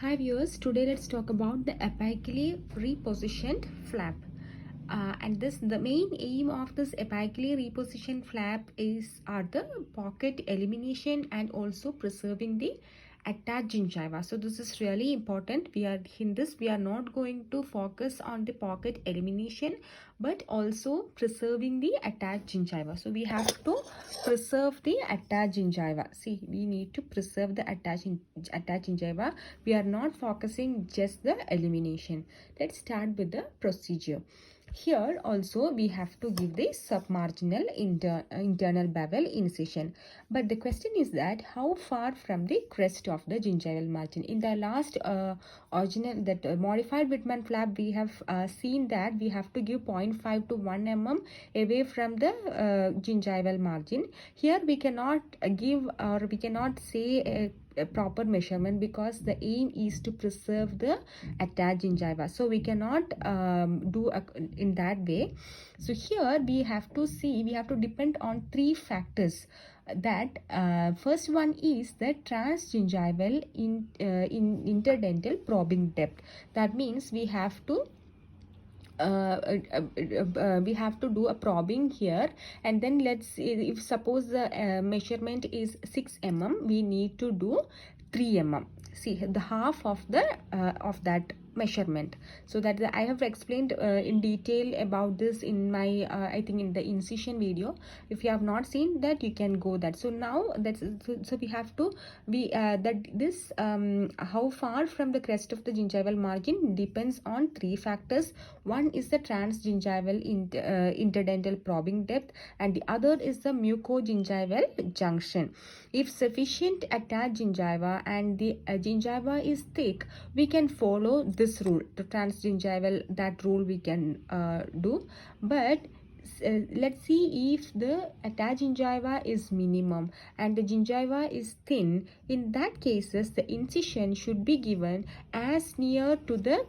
Hi viewers, today let's talk about the apically repositioned flap. And the main aim of this apically repositioned flap are the pocket elimination and also preserving the attached gingiva. So this is really important. We are not going to focus on the pocket elimination but also preserving the attached gingiva. So we have to preserve the attached gingiva. See, we need to preserve the attached gingiva. We are not focusing just the elimination. Let's start with the procedure. Here also we have to give the submarginal internal bevel incision. But the question is that how far from the crest of the gingival margin? In the last modified Whitman flap, we have seen that we have to give 0.5 to 1 mm away from the gingival margin. Here we cannot give, or we cannot say a proper measurement because the aim is to preserve the attached gingiva, so we cannot do in that way. So here we have to depend on three factors. That first one is the transgingival interdental probing depth. That means we have to do a probing here, and then let's see, if suppose the measurement is 6 mm, we need to do 3 mm. See, the half of that measurement. So that I have explained in detail about this in my I think in the incision video. If you have not seen that, you can go that. So now so we have to how far from the crest of the gingival margin depends on three factors. One is the transgingival interdental probing depth, and the other is the mucogingival junction. If sufficient attached gingiva and the gingiva is thick, we can follow this rule, the transgingival, that rule we can do. But let's see, if the attached gingiva is minimum and the gingiva is thin, in that cases the incision should be given as near to the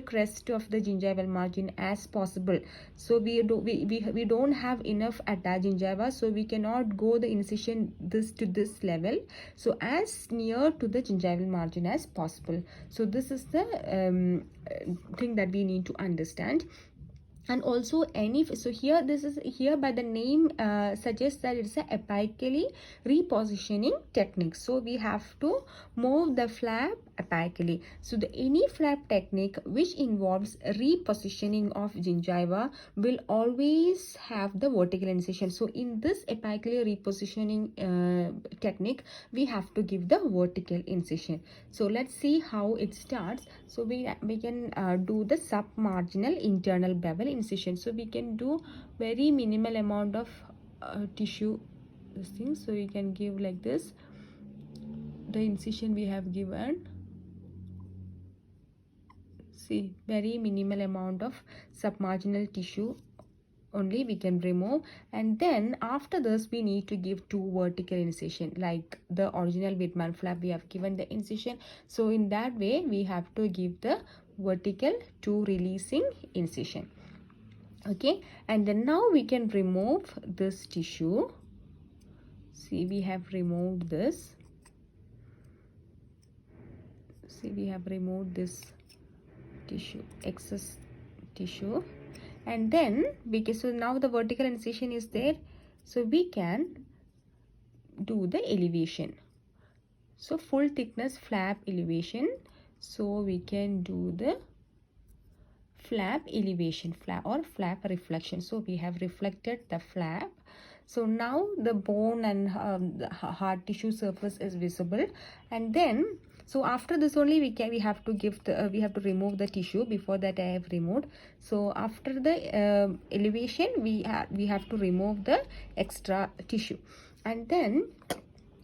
crest of the gingival margin as possible. So we don't have enough attached gingiva, so we cannot go the incision to this level. So as near to the gingival margin as possible. So this is the thing that we need to understand. And also here by the name suggests that it's a apically repositioning technique. So we have to move the flap apically. So any flap technique which involves repositioning of gingiva will always have the vertical incision. So in this apically repositioning technique, we have to give the vertical incision. So let's see how it starts. So we can do the submarginal internal bevel incision. So we can do very minimal amount of tissue, this thing. So you can give like this, the incision we have given. See, very minimal amount of submarginal tissue only we can remove, and then after this we need to give two vertical incision like the original Whitman flap. We have given the incision, so in that way we have to give the vertical two releasing incision. Okay, and then now we can remove this tissue. See, we have removed this. See, we have removed this tissue, excess tissue. And then so now the vertical incision is there, so we can do the elevation. So full thickness flap elevation. So we can do the flap elevation, flap reflection. So we have reflected the flap. So now the bone and the hard tissue surface is visible, and then so after this only we have to give the we have to remove the tissue. Before that I have removed. So after the elevation we have to remove the extra tissue, and then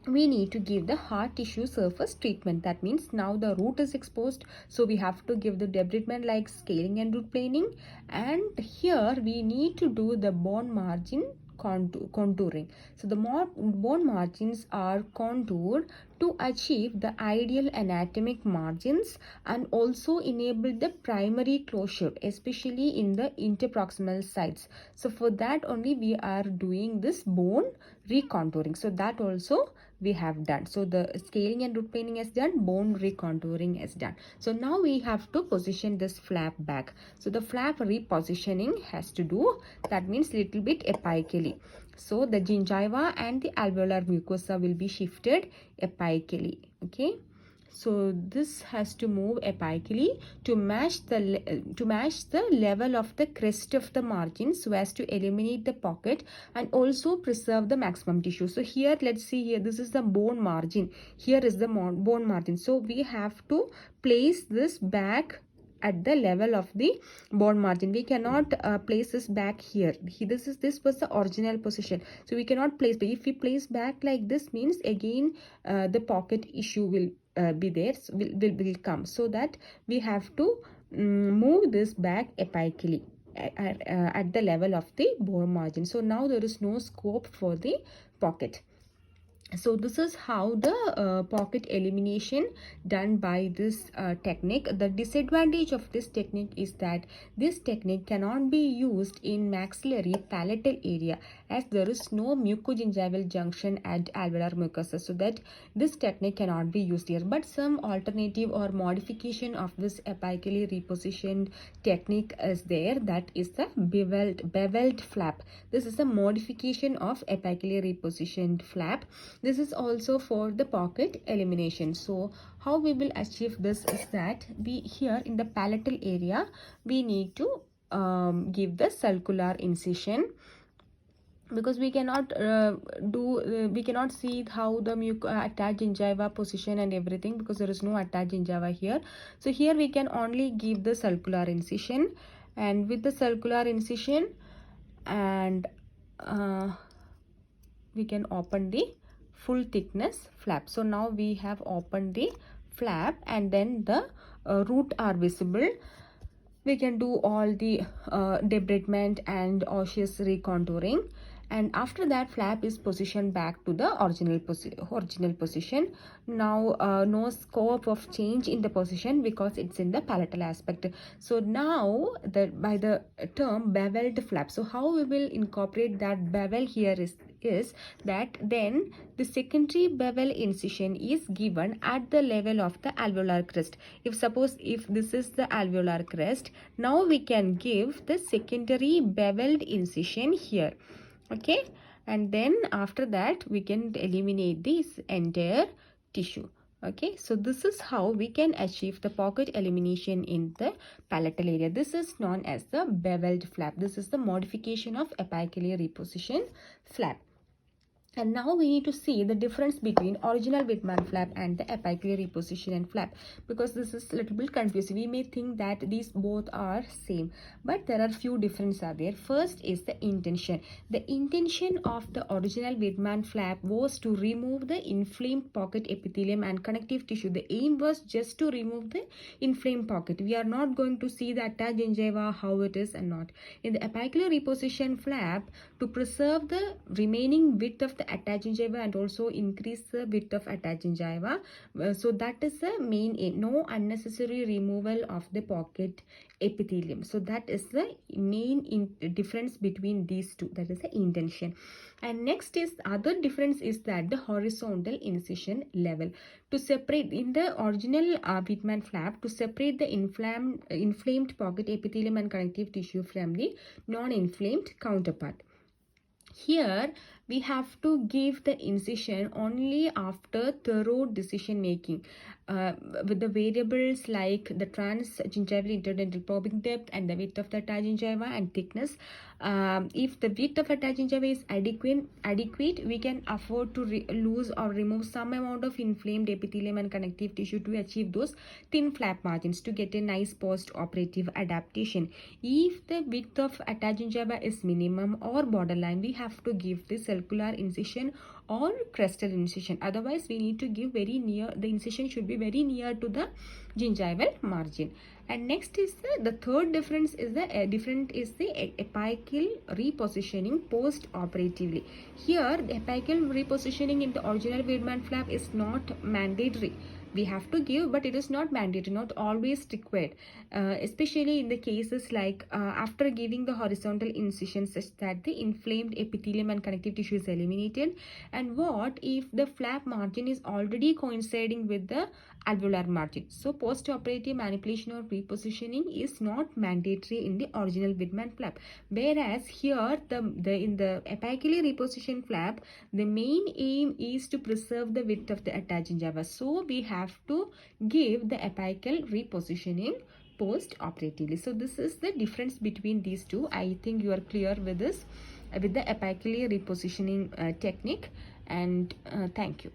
we need to give the hard tissue surface treatment. That means now the root is exposed, so we have to give the debridement like scaling and root planing, and here we need to do the bone margin contouring. So the bone margins are contoured to achieve the ideal anatomic margins and also enable the primary closure, especially in the interproximal sites. So for that only we are doing this bone recontouring. So that also we have done. So the scaling and root planing is done, bone recontouring is done. So now we have to position this flap back. So the flap repositioning has to do, that means little bit apically. So the gingiva and the alveolar mucosa will be shifted apically. Okay, so this has to move apically to match the level of the crest of the margin, so as to eliminate the pocket and also preserve the maximum tissue. So here, let's see here, this is the bone margin, here is the bone margin. So we have to place this back at the level of the bone margin. We cannot place this back here. This was the original position, so we cannot place. But if we place back like this, means again the pocket issue will be there, so will come. So that we have to move this back apically at the level of the bone margin. So now there is no scope for the pocket. So this is how the pocket elimination done by this technique. The disadvantage of this technique is that this technique cannot be used in maxillary palatal area, as there is no mucogingival junction at alveolar mucosa, so that this technique cannot be used here. But some alternative or modification of this apically repositioned technique is there, that is the bevelled flap. This is a modification of apically repositioned flap. This is also for the pocket elimination. So how we will achieve this is that we here in the palatal area, we need to give the circular incision, because we cannot we cannot see how the attached gingiva position and everything, because there is no attached gingiva here. So here we can only give the circular incision, and with the circular incision, and we can open the full thickness flap. So now we have opened the flap, and then the root are visible. We can do all the debridement and osseous recontouring, and after that flap is positioned back to the original position. Now no scope of change in the position, because it's in the palatal aspect. So now by the term bevelled flap, so how we will incorporate that bevel here is that then the secondary bevel incision is given at the level of the alveolar crest. If this is the alveolar crest, now we can give the secondary beveled incision here. Okay, and then after that we can eliminate this entire tissue. Okay, so this is how we can achieve the pocket elimination in the palatal area. This is known as the bevelled flap. This is the modification of apically repositioned flap. And now we need to see the difference between original Whitman flap and the apically repositioned flap, because this is a little bit confusing. We may think that these both are same, but there are few differences are there. First is the intention. The intention of the original Whitman flap was to remove the inflamed pocket epithelium and connective tissue. The aim was just to remove the inflamed pocket. We are not going to see the attached gingiva, how it is and not. In the apically repositioned flap, to preserve the remaining width of the attached gingiva and also increase the width of attached gingiva, so that is the main aim. No unnecessary removal of the pocket epithelium. So that is the main difference between these two, that is the intention. And next is other difference is that the horizontal incision level. To separate in the original Whitman flap, to separate the inflamed pocket epithelium and connective tissue from the non-inflamed counterpart. Here we have to give the incision only after thorough decision making with the variables like the transgingival interdental probing depth and the width of the attached gingiva and thickness. If the width of attached gingiva is adequate, we can afford to lose or remove some amount of inflamed epithelium and connective tissue to achieve those thin flap margins to get a nice post-operative adaptation. If the width of attached gingiva is minimum or borderline, we have to give the circular incision or crestal incision. Otherwise, we need to give very near, the incision should be very near to the gingival margin. And next is the third difference is the apical repositioning post-operatively. Here, the apical repositioning in the original Whitman flap is not mandatory. we have to give, but it is not mandatory, not always required, especially in the cases like after giving the horizontal incision such that the inflamed epithelium and connective tissue is eliminated. And what if the flap margin is already coinciding with the alveolar margin? So post-operative manipulation or repositioning is not mandatory in the original Widman flap, whereas here in the apically repositioned flap, the main aim is to preserve the width of the attached gingiva. So we have to give the apical repositioning post-operatively. So this is the difference between these two. I think you are clear with this, with the apically repositioning technique. And thank you.